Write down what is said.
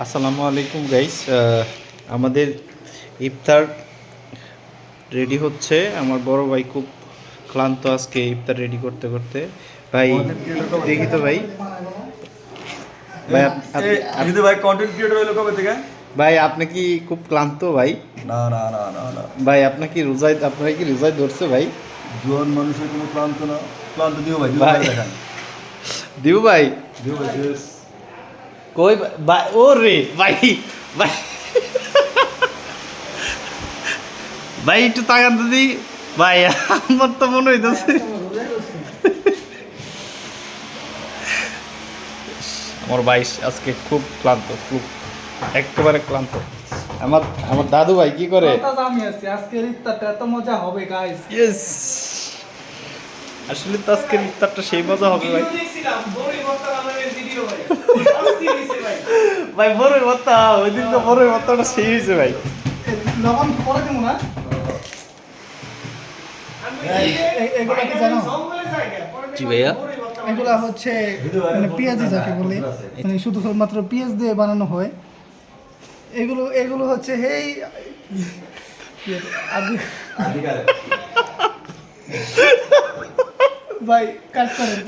আসসালামু আলাইকুম গাইস। আমাদের ইফতার রেডি হচ্ছে। আমার বড় ভাই খুব ক্লান্ত আজকে ইফতার রেডি করতে করতে। ভাই একটু দেখি তো ভাই। ভাই ভাই কন্টেন্ট ক্রিয়েটর হইলো কবে থেকে? ভাই আপনি কি খুব ক্লান্ত ভাই? না না না না না, ভাই আপনার কি রোজায় ধরছে ভাই? জোয়ান মানুষের কোনো ক্লান্ত না। ক্লান্ত দিও ভাই, ভাই দেখান দিউ ভাই দিও ভাই yes। কই ভাই? ও রে ভাই, ভাই ভাই একটু তাকান তো দি ভাই, আমার তো মনে হইতেছে আমার ভাই আজকে খুব ক্লান্ত, খুব একেবারে ক্লান্ত। আমার আমার দাদু ভাই কি করে? আমি আছি আজকের ইফতারটা এত মজা হবে গাইস। ইয়েস, আসলে তো আজকের ইফতারটা সেই মজা হবে ভাই। ভাই বড়ই ভর্তা, ওই দিন তো বড়ই ভর্তাটা সেই হয়েছে ভাই। লবণ পরে দেবো না, এগুলো কি জানো? জি ভাইয়া। এগুলা হচ্ছে মানে পেঁয়াজি যাকে বলে, মানে শুধুমাত্র পেঁয়াজ দিয়ে বানানো হয়। এগুলো এগুলো হচ্ছে হেই ভাই কাট করেন।